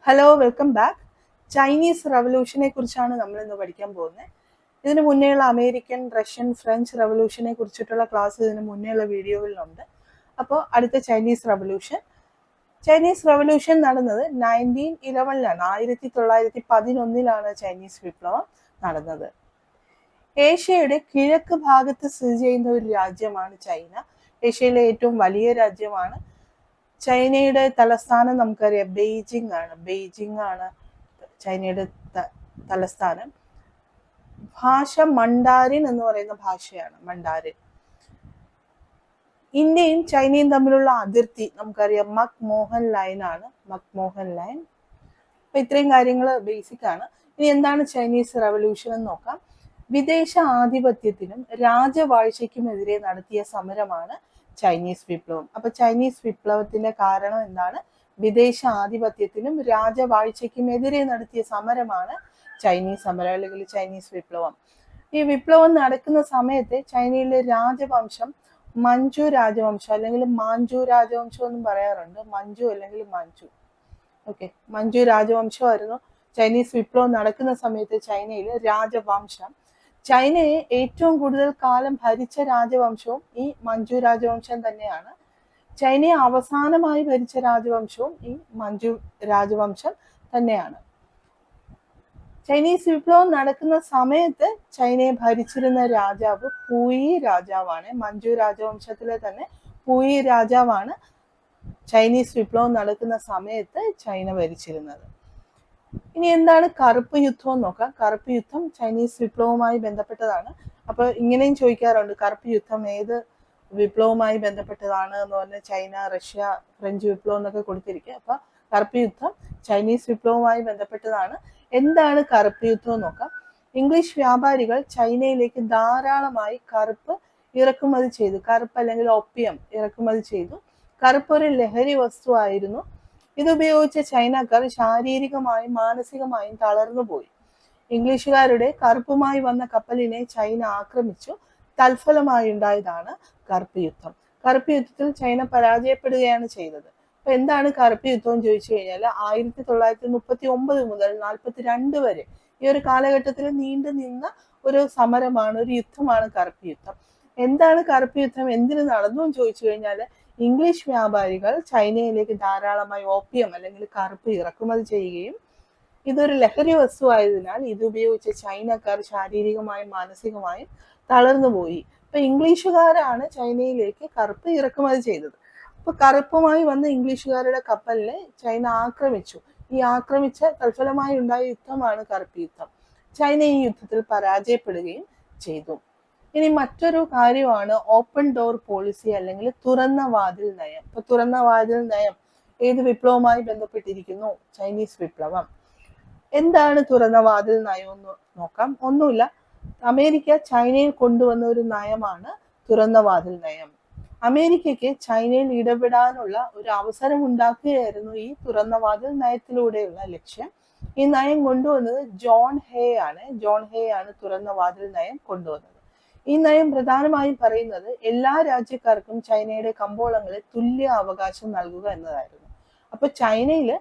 Hello, welcome back. Chinese റവല്യൂഷനെ കുറിച്ചാണ് നമ്മൾ ഇന്ന് പഠിക്കാൻ പോകുന്നത്. ഇതിന് മുന്നേയുള്ള അമേരിക്കൻ, റഷ്യൻ, ഫ്രഞ്ച് റവല്യൂഷനെ കുറിച്ചിട്ടുള്ള ക്ലാസ് ഇതിന് മുന്നേയുള്ള വീഡിയോകളിലുണ്ട്. അപ്പോൾ അടുത്ത ചൈനീസ് റവല്യൂഷൻ നടന്നത് 1911ലാണ്. 1911 ചൈനീസ് വിപ്ലവം നടന്നത്. ഏഷ്യയുടെ കിഴക്ക് ഭാഗത്ത് സ്ഥിതി ചെയ്യുന്ന ഒരു രാജ്യമാണ് ചൈന. ഏഷ്യയിലെ ഏറ്റവും വലിയ രാജ്യമാണ്. ചൈനയുടെ തലസ്ഥാനം നമുക്കറിയാം, ബെയ്ജിംഗ് ആണ് ചൈനയുടെ തലസ്ഥാനം. ഭാഷ മണ്ടാരിൻ എന്ന് പറയുന്ന ഭാഷയാണ്, മണ്ടാരിൻ. ഇന്ത്യയും ചൈനയും തമ്മിലുള്ള അതിർത്തി നമുക്കറിയാം, മക്മോഹൻ ലൈൻ ആണ്. അപ്പൊ ഇത്രയും കാര്യങ്ങൾ ബേസിക് ആണ്. ഇനി എന്താണ് ചൈനീസ് റവല്യൂഷൻ എന്ന് നോക്കാം. വിദേശ ആധിപത്യത്തിനും രാജവാഴ്ചയ്ക്കുമെതിരെ നടത്തിയ സമരമാണ് ചൈനീസ് വിപ്ലവം. അപ്പൊ ചൈനീസ് വിപ്ലവത്തിന്റെ കാരണം എന്താണ്? വിദേശ ആധിപത്യത്തിനും രാജവാഴ്ചയ്ക്കുമെതിരെ നടത്തിയ സമരമാണ് ചൈനീസ് സമരം അല്ലെങ്കിൽ ചൈനീസ് വിപ്ലവം. ഈ വിപ്ലവം നടക്കുന്ന സമയത്ത് ചൈനയിലെ രാജവംശം മഞ്ചു രാജവംശം അല്ലെങ്കിൽ മാഞ്ചു രാജവംശം എന്നും പറയാറുണ്ട്. മഞ്ചു അല്ലെങ്കിൽ മാഞ്ചു. മഞ്ചു രാജവംശമായിരുന്നു ചൈനീസ് വിപ്ലവം നടക്കുന്ന സമയത്ത് ചൈനയിലെ രാജവംശം. ചൈനയെ ഏറ്റവും കൂടുതൽ കാലം ഭരിച്ച രാജവംശവും ഈ മഞ്ചു രാജവംശം തന്നെയാണ്. ചൈനയെ അവസാനമായി ഭരിച്ച രാജവംശവും ഈ മഞ്ചു രാജവംശം തന്നെയാണ്. ചൈനീസ് വിപ്ലവം നടക്കുന്ന സമയത്ത് ചൈനയെ ഭരിച്ചിരുന്ന രാജാവ് പൂയി രാജാവാണ്. മഞ്ചു രാജവംശത്തിലെ തന്നെ പൂയി രാജാവാണ് ചൈനീസ് വിപ്ലവം നടക്കുന്ന സമയത്ത് ചൈന ഭരിച്ചിരുന്നത്. ഇനി എന്താണ് കറുപ്പ് യുദ്ധം എന്ന് നോക്കാം. കറുപ്പ് യുദ്ധം ചൈനീസ് വിപ്ലവവുമായി ബന്ധപ്പെട്ടതാണ്. അപ്പൊ ഇങ്ങനെയും ചോദിക്കാറുണ്ട്, കറുപ്പ് യുദ്ധം ഏത് വിപ്ലവവുമായി ബന്ധപ്പെട്ടതാണ് എന്ന് പറഞ്ഞാൽ ചൈന, റഷ്യ, ഫ്രഞ്ച് വിപ്ലവം എന്നൊക്കെ കൊടുത്തിരിക്കുക. അപ്പൊ കറുപ്പ് യുദ്ധം ചൈനീസ് വിപ്ലവവുമായി ബന്ധപ്പെട്ടതാണ്. എന്താണ് കറുപ്പ് യുദ്ധം എന്ന് നോക്കാം. ഇംഗ്ലീഷ് വ്യാപാരികൾ ചൈനയിലേക്ക് ധാരാളമായി കറുപ്പ് ഇറക്കുമതി ചെയ്തു. കറുപ്പ് അല്ലെങ്കിൽ ഒപ്പിയം ഇറക്കുമതി ചെയ്തു. കറുപ്പ് ഒരു ലഹരി വസ്തുവായിരുന്നു. ഇതുപയോഗിച്ച് ചൈനക്കാർ ശാരീരികമായും മാനസികമായും തളർന്നുപോയി. ഇംഗ്ലീഷുകാരുടെ കറുപ്പുമായി വന്ന കപ്പലിനെ ചൈന ആക്രമിച്ചു. തൽഫലമായി ഉണ്ടായതാണ് കറുപ്പ് യുദ്ധം. കറുപ്പ് യുദ്ധത്തിൽ ചൈന പരാജയപ്പെടുകയാണ് ചെയ്തത്. അപ്പൊ എന്താണ് കറുപ്പ് യുദ്ധം എന്ന് ചോദിച്ചു കഴിഞ്ഞാൽ 1939 മുതൽ 42 വരെ ഈ ഒരു കാലഘട്ടത്തിൽ നീണ്ടു നിന്ന ഒരു സമരമാണ്, ഒരു യുദ്ധമാണ് കറുപ്പ് യുദ്ധം. എന്താണ് കറുപ്പ് യുദ്ധം, എന്തിനു നടന്നു എന്ന് ചോദിച്ചു കഴിഞ്ഞാൽ ഇംഗ്ലീഷ് വ്യാപാരികൾ ചൈനയിലേക്ക് ധാരാളമായി ഓപ്പിയം അല്ലെങ്കിൽ കറുപ്പ് ഇറക്കുമതി ചെയ്യുകയും ഇതൊരു ലഹരി വസ്തുവായതിനാൽ ഇതുപയോഗിച്ച് ചൈനക്കാർ ശാരീരികമായും മാനസികമായും തളർന്നുപോയി. അപ്പൊ ഇംഗ്ലീഷുകാരാണ് ചൈനയിലേക്ക് കറുപ്പ് ഇറക്കുമതി ചെയ്തത്. അപ്പൊ കറുപ്പുമായി വന്ന ഇംഗ്ലീഷുകാരുടെ കപ്പലിനെ ചൈന ആക്രമിച്ചു. ഈ ആക്രമിച്ച തൽഫലമായി ഉണ്ടായ യുദ്ധമാണ് കറുപ്പ് യുദ്ധം. ചൈന ഈ യുദ്ധത്തിൽ പരാജയപ്പെടുകയും ചെയ്തു. ഇനി മറ്റൊരു കാര്യമാണ് ഓപ്പൺ ഡോർ പോളിസി അല്ലെങ്കിൽ തുറന്ന വാതിൽ നയം. ഇപ്പൊ തുറന്ന വാതിൽ നയം ഏത് വിപ്ലവവുമായി ബന്ധപ്പെട്ടിരിക്കുന്നു? ചൈനീസ് വിപ്ലവം. എന്താണ് തുറന്ന വാതിൽ നയം എന്ന് നോക്കാം. ഒന്നുമില്ല, അമേരിക്ക ചൈനയിൽ കൊണ്ടുവന്ന ഒരു നയമാണ് തുറന്ന വാതിൽ നയം. അമേരിക്കയ്ക്ക് ചൈനയിൽ ഇടപെടാനുള്ള ഒരു അവസരം ഉണ്ടാക്കുകയായിരുന്നു ഈ തുറന്ന വാതിൽ നയത്തിലൂടെയുള്ള ലക്ഷ്യം. ഈ നയം കൊണ്ടുവന്നത് ജോൺ ഹേ ആണ് തുറന്ന വാതിൽ നയം കൊണ്ടുവന്നത്. ഈ നയം പ്രധാനമായും പറയുന്നത് എല്ലാ രാജ്യക്കാർക്കും ചൈനയുടെ കമ്പോളങ്ങളിൽ തുല്യ അവകാശം നൽകുക എന്നതായിരുന്നു. അപ്പൊ ചൈനയിലെ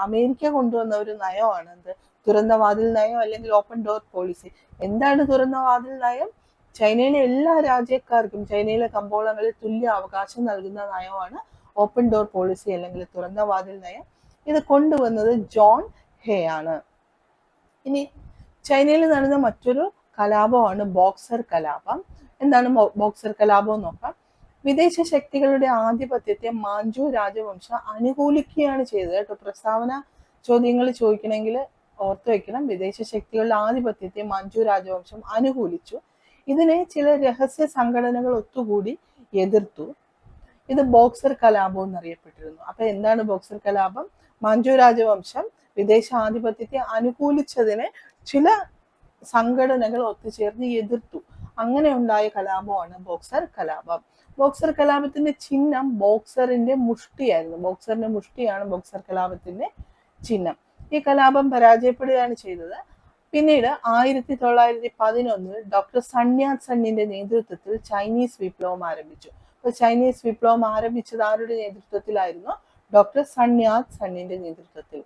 അമേരിക്ക കൊണ്ടുവന്ന ഒരു നയമാണ് എന്ത്? തുറന്ന വാതിൽ നയം അല്ലെങ്കിൽ ഓപ്പൺ ഡോർ പോളിസി. എന്താണ് തുറന്ന വാതിൽ നയം? ചൈനയിലെ എല്ലാ രാജ്യക്കാർക്കും ചൈനയിലെ കമ്പോളങ്ങളിൽ തുല്യ അവകാശം നൽകുന്ന നയമാണ് ഓപ്പൺ ഡോർ പോളിസി അല്ലെങ്കിൽ തുറന്ന വാതിൽ നയം. ഇത് കൊണ്ടുവന്നത് ജോൺ ഹേ ആണ്. ഇനി ചൈനയിൽ നടന്ന മറ്റൊരു കലാപമാണ് ബോക്സർ കലാപം. എന്താണ് ബോക്സർ കലാപം എന്ന് നോക്കാം. വിദേശ ശക്തികളുടെ ആധിപത്യത്തെ മാഞ്ചു രാജവംശം അനുകൂലിക്കുകയാണ് ചെയ്തത് കേട്ടോ. പ്രസ്താവന ചോദ്യങ്ങൾ ചോദിക്കണമെങ്കിൽ ഓർത്തു വെക്കണം. വിദേശ ശക്തികളുടെ ആധിപത്യത്തെ മാഞ്ചു രാജവംശം അനുകൂലിച്ചു. ഇതിനെ ചില രഹസ്യ സംഘടനകൾ ഒത്തുകൂടി എതിർത്തു. ഇത് ബോക്സർ കലാപം എന്നറിയപ്പെട്ടിരുന്നു. അപ്പൊ എന്താണ് ബോക്സർ കലാപം? മാഞ്ചു രാജവംശം വിദേശാധിപത്യത്തെ അനുകൂലിച്ചതിനെ ചില സംഘടനകൾ ഒത്തുചേർന്ന് എതിർത്തു. അങ്ങനെ ഉണ്ടായ കലാപമാണ് ബോക്സർ കലാപം. ബോക്സർ കലാപത്തിന്റെ ചിഹ്നം ബോക്സറിന്റെ മുഷ്ടിയായിരുന്നു. ബോക്സറിന്റെ മുഷ്ടിയാണ് ബോക്സർ കലാപത്തിന്റെ ചിഹ്നം. ഈ കലാപം പരാജയപ്പെടുകയാണ് ചെയ്തത്. പിന്നീട് 1911 ഡോക്ടർ സൺയാത് സെന്നിന്റെ നേതൃത്വത്തിൽ ചൈനീസ് വിപ്ലവം ആരംഭിച്ചു. അപ്പൊ ചൈനീസ് വിപ്ലവം ആരംഭിച്ചത് ആരുടെ നേതൃത്വത്തിലായിരുന്നു? ഡോക്ടർ സൺയാത് സണ്ണിന്റെ നേതൃത്വത്തിൽ.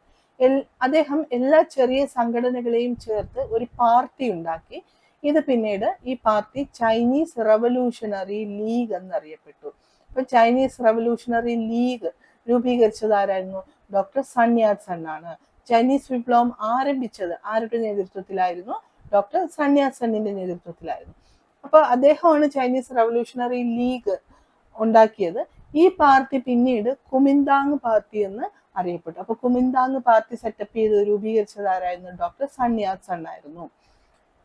അദ്ദേഹം എല്ലാ ചെറിയ സംഘടനകളെയും ചേർത്ത് ഒരു പാർട്ടി ഉണ്ടാക്കി. ഇത് പിന്നീട് ഈ പാർട്ടി ചൈനീസ് റവല്യൂഷണറി ലീഗ് എന്നറിയപ്പെട്ടു. അപ്പൊ ചൈനീസ് റവല്യൂഷണറി ലീഗ് രൂപീകരിച്ചത് ആരായിരുന്നു? ഡോക്ടർ സൺയാത് സൺ ആണ്. ചൈനീസ് വിപ്ലവം ആരംഭിച്ചത് ആരുടെ നേതൃത്വത്തിലായിരുന്നു? ഡോക്ടർ സൺയാത് സണ്ണിന്റെ നേതൃത്വത്തിലായിരുന്നു. അപ്പൊ അദ്ദേഹമാണ് ചൈനീസ് റവല്യൂഷണറി ലീഗ് ഉണ്ടാക്കിയത്. ഈ പാർട്ടി പിന്നീട് കുമിന്താങ് പാർട്ടി എന്ന് അറിയപ്പെട്ടു. അപ്പൊ കുമിന്താങ് പാർട്ടി സെറ്റപ്പ് ചെയ്ത് രൂപീകരിച്ചത് ആരായിരുന്നു? ഡോക്ടർ സൺയാത് സൺ ആയിരുന്നു.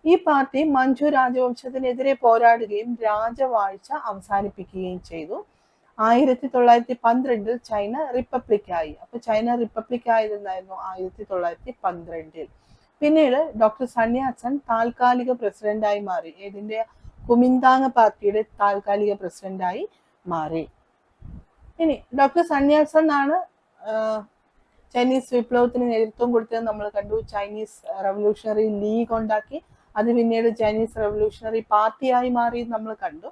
ഈ പാർട്ടി മഞ്ജു രാജവംശത്തിനെതിരെ പോരാടുകയും രാജവാഴ്ച അവസാനിപ്പിക്കുകയും ചെയ്തു. 1912 ചൈന റിപ്പബ്ലിക് ആയി. അപ്പൊ ചൈന റിപ്പബ്ലിക് ആയതെന്നായിരുന്നു 1912. പിന്നീട് ഡോക്ടർ സൺയാത് സൺ താൽക്കാലിക പ്രസിഡന്റായി മാറി. ഇതിന്റെ കുമിന്താങ് പാർട്ടിയുടെ താൽക്കാലിക പ്രസിഡന്റായി മാറി. ഇനി ഡോക്ടർ സൺയാത് സൺ ആണ് ചൈനീസ് വിപ്ലവത്തിന് നേതൃത്വം കൊടുത്തത് നമ്മൾ കണ്ടു. ചൈനീസ് റവല്യൂഷണറി ലീഗ് ഉണ്ടാക്കി. അത് പിന്നീട് ചൈനീസ് റവല്യൂഷണറി പാർട്ടിയായി മാറി നമ്മൾ കണ്ടു.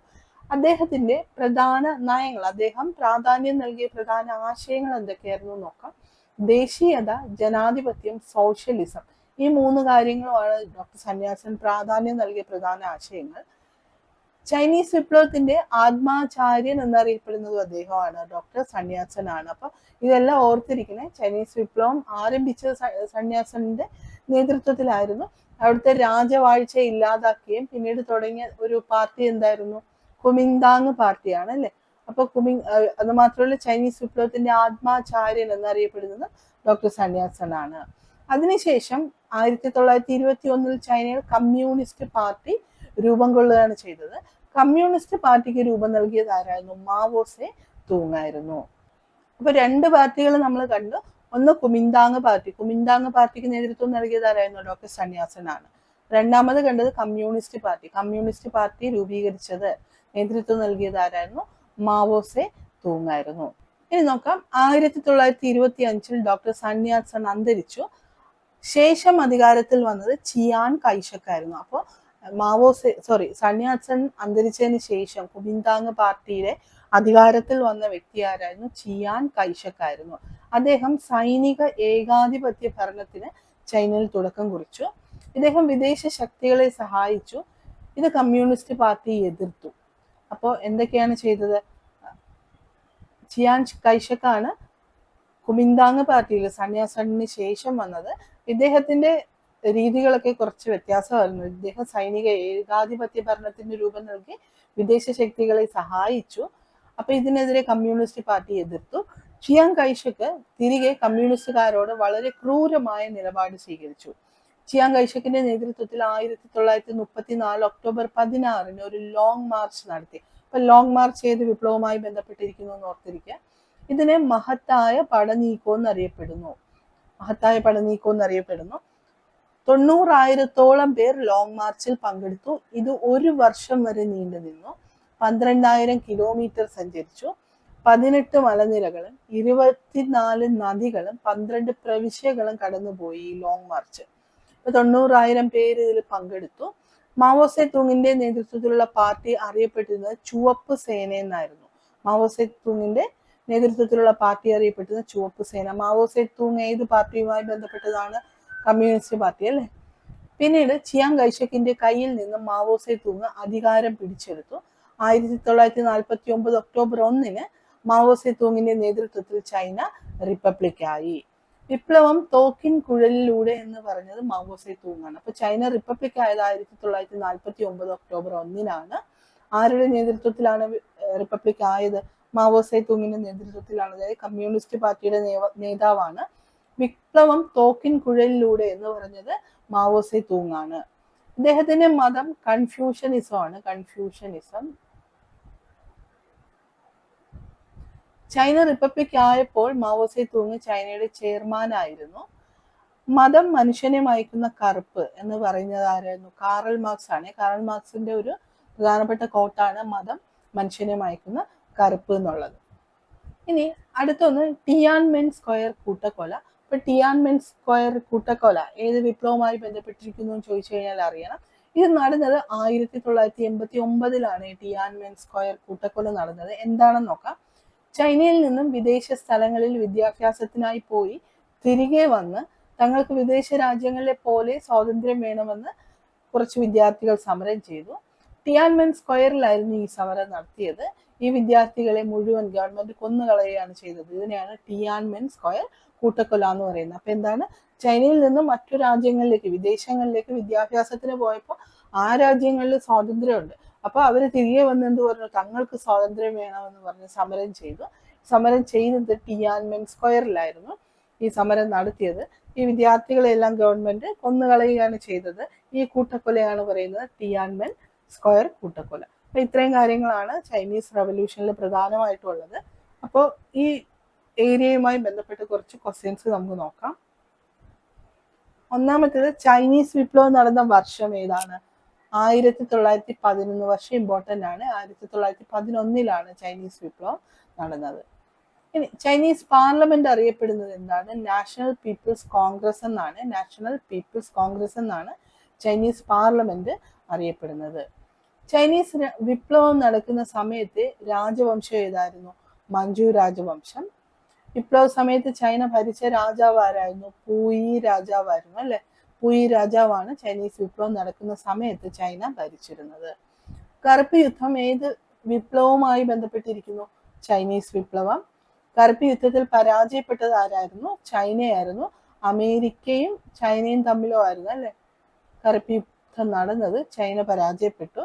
അദ്ദേഹത്തിന്റെ പ്രധാന നയങ്ങൾ, അദ്ദേഹം പ്രാധാന്യം നൽകിയ പ്രധാന ആശയങ്ങൾ എന്തൊക്കെയായിരുന്നു നോക്കാം. ദേശീയത, ജനാധിപത്യം, സോഷ്യലിസം, ഈ 3 കാര്യങ്ങളുമാണ് ഡോക്ടർ സൺയാത് സൺ പ്രാധാന്യം നൽകിയ പ്രധാന ആശയങ്ങൾ. ചൈനീസ് വിപ്ലവത്തിന്റെ ആത്മാചാര്യൻ എന്നറിയപ്പെടുന്നതും അദ്ദേഹമാണ്, ഡോക്ടർ സൺയാത് സൺ ആണ്. അപ്പൊ ഇതെല്ലാം ഓർത്തിരിക്കണേ. ചൈനീസ് വിപ്ലവം ആരംഭിച്ചത് സൺയാത് സണിന്റെ നേതൃത്വത്തിലായിരുന്നു. അവിടുത്തെ രാജവാഴ്ച ഇല്ലാതാക്കുകയും പിന്നീട് തുടങ്ങിയ ഒരു പാർട്ടി എന്തായിരുന്നു? കുമിന്താങ് പാർട്ടിയാണ് അല്ലെ. അപ്പൊ അത് മാത്രമല്ല, ചൈനീസ് വിപ്ലവത്തിന്റെ ആത്മാചാര്യൻ എന്നറിയപ്പെടുന്നത് ഡോക്ടർ സൺയാത് സൺ ആണ്. അതിനുശേഷം 1921 ചൈനയിൽ കമ്മ്യൂണിസ്റ്റ് പാർട്ടി രൂപം കൊള്ളുകയാണ് ചെയ്തത്. കമ്മ്യൂണിസ്റ്റ് പാർട്ടിക്ക് രൂപം നൽകിയത് ആരായിരുന്നു? മാവോ സേ തൂങ് ആയിരുന്നു. അപ്പൊ 2 പാർട്ടികൾ നമ്മൾ കണ്ടു. ഒന്ന് കുമിന്താങ് പാർട്ടി. കുമിന്താങ് പാർട്ടിക്ക് നേതൃത്വം നൽകിയത് ആരായിരുന്നു? ഡോക്ടർ സൺയാത് സൺ ആണ്. രണ്ടാമത് കണ്ടത് കമ്മ്യൂണിസ്റ്റ് പാർട്ടി. കമ്മ്യൂണിസ്റ്റ് പാർട്ടി രൂപീകരിച്ചത്, നേതൃത്വം നൽകിയത് ആരായിരുന്നു? മാവോ സേ തൂങ് ആയിരുന്നു. ഇനി നോക്കാം. 1925 ഡോക്ടർ സൺയാത് സൺ അന്തരിച്ചു. ശേഷം അധികാരത്തിൽ വന്നത് ചിയാൻ കൈഷക് ആയിരുന്നു. അപ്പോൾ സൺയാത് സൺ അന്തരിച്ചതിന് ശേഷം കുമിന്താങ് പാർട്ടിയുടെ അധികാരത്തിൽ വന്ന വ്യക്തി ആരായിരുന്നു? ചിയാൻ കൈഷക് ആയിരുന്നു. അദ്ദേഹം സൈനിക ഏകാധിപത്യ ഭരണത്തിന് ചൈനയിൽ തുടക്കം കുറിച്ചു. ഇദ്ദേഹം വിദേശ ശക്തികളെ സഹായിച്ചു. ഇത് കമ്മ്യൂണിസ്റ്റ് പാർട്ടി എതിർത്തു. അപ്പോൾ എന്തൊക്കെയാണ് ചെയ്തത്? ചിയാൻ കൈഷക് ആണ് കുമിന്താങ് പാർട്ടിയിൽ സൺയാത് സണ്ണിന് ശേഷം വന്നത്. ഇദ്ദേഹത്തിന്റെ രീതികളൊക്കെ കുറച്ച് വ്യത്യാസമായിരുന്നു. ഇദ്ദേഹം സൈനിക ഏകാധിപത്യ ഭരണത്തിന് രൂപം നൽകി വിദേശ ശക്തികളെ സഹായിച്ചു. അപ്പൊ ഇതിനെതിരെ കമ്മ്യൂണിസ്റ്റ് പാർട്ടി എതിർത്തു. ചിയാൻ കൈഷക് തിരികെ കമ്മ്യൂണിസ്റ്റുകാരോട് വളരെ ക്രൂരമായ നിലപാട് സ്വീകരിച്ചു. ചിയാൻ കൈഷക്കിന്റെ നേതൃത്വത്തിൽ 1934 ഒക്ടോബർ 16 ഒരു ലോങ് മാർച്ച് നടത്തി. അപ്പൊ ലോങ് മാർച്ച് ഏത് വിപ്ലവവുമായി ബന്ധപ്പെട്ടിരിക്കുന്നു എന്ന് ഓർത്തിരിക്കുക. ഇതിനെ മഹത്തായ പടനീക്കം എന്നറിയപ്പെടുന്നു. 90,000-ഓളം പേർ ലോങ് മാർച്ചിൽ പങ്കെടുത്തു. ഇത് 1 വർഷം വരെ നീണ്ടു നിന്നു. 12,000 കിലോമീറ്റർ സഞ്ചരിച്ചു. 18 മലനിരകളും 24 നദികളും 12 പ്രവിശ്യകളും കടന്നുപോയി ഈ ലോങ് മാർച്ച്. 90,000 പേര് ഇതിൽ പങ്കെടുത്തു. മാവോ സേ തൂങ്ങിന്റെ നേതൃത്വത്തിലുള്ള പാർട്ടി അറിയപ്പെട്ടിരുന്നത് ചുവപ്പ് സേന എന്നായിരുന്നു. മാവോ സേ തൂങ്ങിന്റെ നേതൃത്വത്തിലുള്ള പാർട്ടി അറിയപ്പെടുന്നത് ചുവപ്പ് സേന. മാവോ സേ തൂങ് ഏത് പാർട്ടിയുമായി ബന്ധപ്പെട്ടതാണ്? കമ്മ്യൂണിസ്റ്റ് പാർട്ടി അല്ലെ. പിന്നീട് ചിയാൻ കൈഷക്കിന്റെ കയ്യിൽ നിന്ന് മാവോ സേ തൂങ് അധികാരം പിടിച്ചെടുത്തു. 1949 ഒക്ടോബർ 1 മാവോ സേ തൂങ്ങിന്റെ നേതൃത്വത്തിൽ ചൈന റിപ്പബ്ലിക് ആയി. വിപ്ലവം തോക്കിൻ കുഴലിലൂടെ എന്ന് പറഞ്ഞത് മാവോ സേ തൂങ് ആണ്. അപ്പൊ ചൈന റിപ്പബ്ലിക് ആയത് 1949 ഒക്ടോബർ 1 ആരുടെ നേതൃത്വത്തിലാണ് റിപ്പബ്ലിക് ആയത്? മാവോ സേ തൂങ്ങിന്റെ നേതൃത്വത്തിലാണ്. അതായത് കമ്മ്യൂണിസ്റ്റ് പാർട്ടിയുടെ നേതാവാണ്. വിപ്ലവം തോക്കിൻ കുഴലിലൂടെ എന്ന് പറഞ്ഞത് മാവോ സേ തൂങ് ആണ്. ഇദ്ദേഹത്തിന്റെ മതം കൺഫ്യൂഷനിസം ആണ്. കൺഫ്യൂഷനിസം. ചൈന റിപ്പബ്ലിക് ആയപ്പോൾ മാവോ സേ തൂങ് ചൈനയുടെ ചെയർമാൻ ആയിരുന്നു. മതം മനുഷ്യനെ മയക്കുന്ന കറുപ്പ് എന്ന് പറയുന്നത് ആരായിരുന്നു? കാറൽ മാർക്സ് ആണ്. കാറൽ മാർക്സിന്റെ ഒരു പ്രധാനപ്പെട്ട കോട്ടാണ് മതം മനുഷ്യനെ മയക്കുന്ന കറുപ്പ് എന്നുള്ളത്. ഇനി അടുത്തൊന്ന് ടിയാൻമെൻ സ്ക്വയർ കൂട്ടക്കൊല. ഇപ്പൊ ടിയാൻമെൻ സ്ക്വയർ കൂട്ടക്കൊല ഏത് വിപ്ലവവുമായി ബന്ധപ്പെട്ടിരിക്കുന്നു എന്ന് ചോദിച്ചു കഴിഞ്ഞാൽ അറിയണം. ഇത് നടന്നത് 1989 ടിയാൻമെൻ സ്ക്വയർ കൂട്ടക്കൊല നടന്നത്. എന്താണെന്ന് നോക്കാം. ചൈനയിൽ നിന്നും വിദേശ സ്ഥലങ്ങളിൽ വിദ്യാഭ്യാസത്തിനായി പോയി തിരികെ വന്ന് തങ്ങൾക്ക് വിദേശ രാജ്യങ്ങളിലെ പോലെ സ്വാതന്ത്ര്യം വേണമെന്ന് കുറച്ച് വിദ്യാർത്ഥികൾ സമരം ചെയ്തു. ടിയാൻമെൻ സ്ക്വയറിലായിരുന്നു ഈ സമരം നടത്തിയത്. ഈ വിദ്യാർത്ഥികളെ മുഴുവൻ ഗവൺമെന്റ് കൊന്നുകളയുകയാണ് ചെയ്തത്. ഇതിനെയാണ് ടിയാൻമെൻ സ്ക്വയർ കൂട്ടക്കൊല എന്ന് പറയുന്നത്. അപ്പൊ എന്താണ്, ചൈനയിൽ നിന്നും മറ്റു രാജ്യങ്ങളിലേക്ക്, വിദേശങ്ങളിലേക്ക് വിദ്യാഭ്യാസത്തിന് പോയപ്പോൾ ആ രാജ്യങ്ങളിൽ സ്വാതന്ത്ര്യമുണ്ട്. അപ്പൊ അവര് തിരികെ വന്ന് എന്ത് പറഞ്ഞു, തങ്ങൾക്ക് സ്വാതന്ത്ര്യം വേണമെന്ന് പറഞ്ഞ് സമരം ചെയ്തു. സമരം ചെയ്തത് ടിയാൻമെൻ സ്ക്വയറിലായിരുന്നു ഈ സമരം നടത്തിയത്. ഈ വിദ്യാർത്ഥികളെല്ലാം ഗവൺമെന്റ് കൊന്നുകളയുകയാണ് ചെയ്തത്. ഈ കൂട്ടക്കൊലയാണ് പറയുന്നത് ടിയാൻമെൻ സ്ക്വയർ കൂട്ടക്കൊല. അപ്പൊ ഇത്രയും കാര്യങ്ങളാണ് ചൈനീസ് റവല്യൂഷനിൽ പ്രധാനമായിട്ടുള്ളത്. അപ്പോൾ ഈ ഏരിയയുമായി ബന്ധപ്പെട്ട് കുറച്ച് ക്വസ്റ്റ്യൻസ് നമുക്ക് നോക്കാം. ഒന്നാമത്തേത്, ചൈനീസ് വിപ്ലവം നടന്ന വർഷം ഏതാണ്? 1911 വർഷം ഇമ്പോർട്ടന്റ് ആണ്. 1911 ചൈനീസ് വിപ്ലവം നടന്നത്. ഇനി ചൈനീസ് പാർലമെന്റ് അറിയപ്പെടുന്നത് എന്താണ്? നാഷണൽ പീപ്പിൾസ് കോൺഗ്രസ് എന്നാണ്. നാഷണൽ പീപ്പിൾസ് കോൺഗ്രസ് എന്നാണ് ചൈനീസ് പാർലമെന്റ് അറിയപ്പെടുന്നത്. ചൈനീസ് വിപ്ലവം നടക്കുന്ന സമയത്ത് രാജവംശം ഏതായിരുന്നു? മഞ്ചു രാജവംശം. വിപ്ലവ സമയത്ത് ചൈന ഭരിച്ച രാജാവ് ആരായിരുന്നു? പൂയി രാജാവായിരുന്നു അല്ലെ. പൂയി രാജാവാണ് ചൈനീസ് വിപ്ലവം നടക്കുന്ന സമയത്ത് ചൈന ഭരിച്ചിരുന്നത്. കറുപ്പ് യുദ്ധം ഏത് വിപ്ലവവുമായി ബന്ധപ്പെട്ടിരിക്കുന്നു? ചൈനീസ് വിപ്ലവം. കറുപ്പ് യുദ്ധത്തിൽ പരാജയപ്പെട്ടത് ആരായിരുന്നു? ചൈനയായിരുന്നു. അമേരിക്കയും ചൈനയും തമ്മിലോ ആയിരുന്നു അല്ലെ കറുപ്പ് യുദ്ധം നടന്നത്. ചൈന പരാജയപ്പെട്ടു.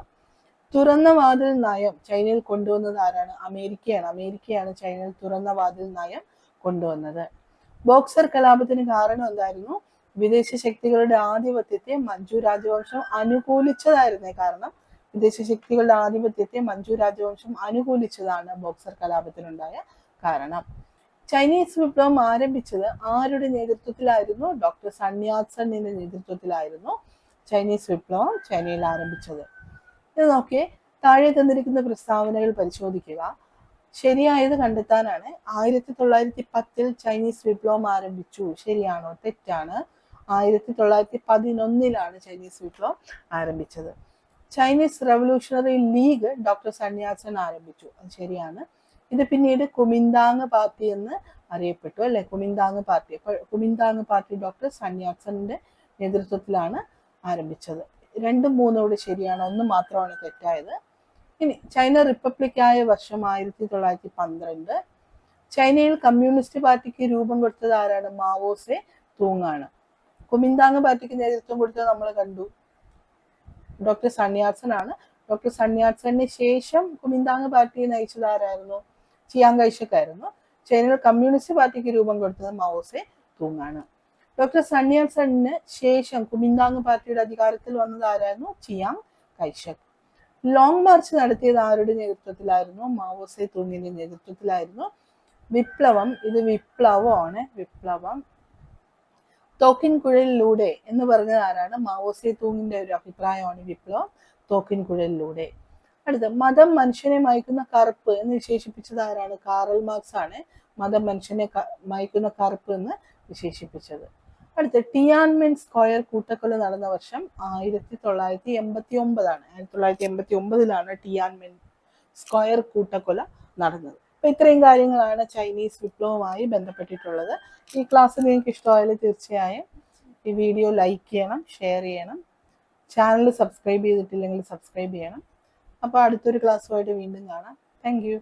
തുറന്ന വാതിൽ നയം ചൈനയിൽ കൊണ്ടുവന്നത് ആരാണ്? അമേരിക്കയാണ്. അമേരിക്കയാണ് ചൈനയിൽ തുറന്ന വാതിൽ നയം കൊണ്ടുവന്നത്. ബോക്സർ കലാപത്തിന് കാരണം എന്തായിരുന്നു? വിദേശ ശക്തികളുടെ ആധിപത്യത്തെ മഞ്ചു രാജവംശം അനുകൂലിച്ചതായിരുന്നേ. കാരണം വിദേശ ശക്തികളുടെ ആധിപത്യത്തെ മഞ്ചു രാജവംശം അനുകൂലിച്ചതാണ് ബോക്സർ കലാപത്തിനുണ്ടായ കാരണം. ചൈനീസ് വിപ്ലവം ആരംഭിച്ചത് ആരുടെ നേതൃത്വത്തിലായിരുന്നു? ഡോക്ടർ സൺയാത്സന്റെ നേതൃത്വത്തിലായിരുന്നു ചൈനീസ് വിപ്ലവം ചൈനയിൽ ആരംഭിച്ചത്. ഇത് നോക്കിയേ, താഴെ തന്നിരിക്കുന്ന പ്രസ്താവനകൾ പരിശോധിക്കുക. ശരിയായത് കണ്ടെത്താനാണ്. 1910 ചൈനീസ് വിപ്ലവം ആരംഭിച്ചു. ശരിയാണോ? തെറ്റാണ്. 1911 ചൈനീസ് വിപ്ലവം ആരംഭിച്ചത്. ചൈനീസ് റവല്യൂഷണറി ലീഗ് ഡോക്ടർ സന്യാസൻ ആരംഭിച്ചു. അത് ശരിയാണ്. ഇത് പിന്നീട് കുമിന്താങ് പാർട്ടി എന്ന് അറിയപ്പെട്ടു അല്ലെ. Kuomintang party. Kuomintang party doctor സന്യാസന്റെ നേതൃത്വത്തിലാണ് ആരംഭിച്ചത്. 2ഉം 3ഉം ഇവിടെ ശരിയാണ്. 1 മാത്രമാണ് തെറ്റായത്. ഇനി ചൈന റിപ്പബ്ലിക് ആയ വർഷം 1912. ചൈനയിൽ കമ്മ്യൂണിസ്റ്റ് പാർട്ടിക്ക് രൂപം കൊടുത്തത് ആരാണ്? മാവോസെ തൂങ്ങാണ്. കുമിന്താങ് പാർട്ടിക്ക് നേതൃത്വം കൊടുത്തത് നമ്മൾ കണ്ടു, ഡോക്ടർ സന്യാസൻ ആണ്. ഡോക്ടർ സന്യാസന് ശേഷം കുമിന്താങ് പാർട്ടിയെ നയിച്ചത് ആരായിരുന്നു? ചിയാങ് കൈഷക് ആയിരുന്നു. ചൈനയിൽ കമ്മ്യൂണിസ്റ്റ് പാർട്ടിക്ക് രൂപം കൊടുത്തത് മാവോസെ തൂങ്ങാണ്. ഡോക്ടർ സന്യാസന് ശേഷം കുമിന്താങ് പാർട്ടിയുടെ അധികാരത്തിൽ വന്നത് ആരായിരുന്നു? ചിയാങ് കൈഷക്. ലോങ് മാർച്ച് നടത്തിയത് ആരുടെ നേതൃത്വത്തിലായിരുന്നു? മാവോസെ തൂങ്ങിന്റെ നേതൃത്വത്തിലായിരുന്നു. വിപ്ലവം, ഇത് വിപ്ലവമാണ്. വിപ്ലവം. തോക്കിൻ കുഴലിലൂടെ എന്ന് പറഞ്ഞത് ആരാണ്? മാവോസെ തൂങ്ങിന്റെ ഒരു അഭിപ്രായമാണ് വിപ്ലവം തോക്കിൻ കുഴലിലൂടെ. അടുത്ത, മതം മനുഷ്യനെ മയക്കുന്ന കറുപ്പ് എന്ന് വിശേഷിപ്പിച്ചത് ആരാണ്? കാറൽ മാർക്സ് ആണ് മതം മനുഷ്യനെ മയക്കുന്ന കറുപ്പ് എന്ന് വിശേഷിപ്പിച്ചത്. അടുത്ത, ടിയാൻമെൻ സ്ക്വയർ കൂട്ടക്കൊല നടന്ന വർഷം 1989 ആണ്. 1989 ടിയാൻമെൻ സ്ക്വയർ കൂട്ടക്കൊല നടന്നത്. അപ്പൊ ഇത്രയും കാര്യങ്ങളാണ് ചൈനീസ് വിപ്ലവവുമായി ബന്ധപ്പെട്ടിട്ടുള്ളത്. ഈ ക്ലാസ് നിങ്ങൾക്ക് ഇഷ്ടമായാലും തീർച്ചയായും ഈ വീഡിയോ ലൈക്ക് ചെയ്യണം, ഷെയർ ചെയ്യണം. ചാനൽ സബ്സ്ക്രൈബ് ചെയ്തിട്ടില്ലെങ്കിൽ സബ്സ്ക്രൈബ് ചെയ്യണം. അപ്പോൾ അടുത്തൊരു ക്ലാസ്സുമായിട്ട് വീണ്ടും കാണാം. Thank you.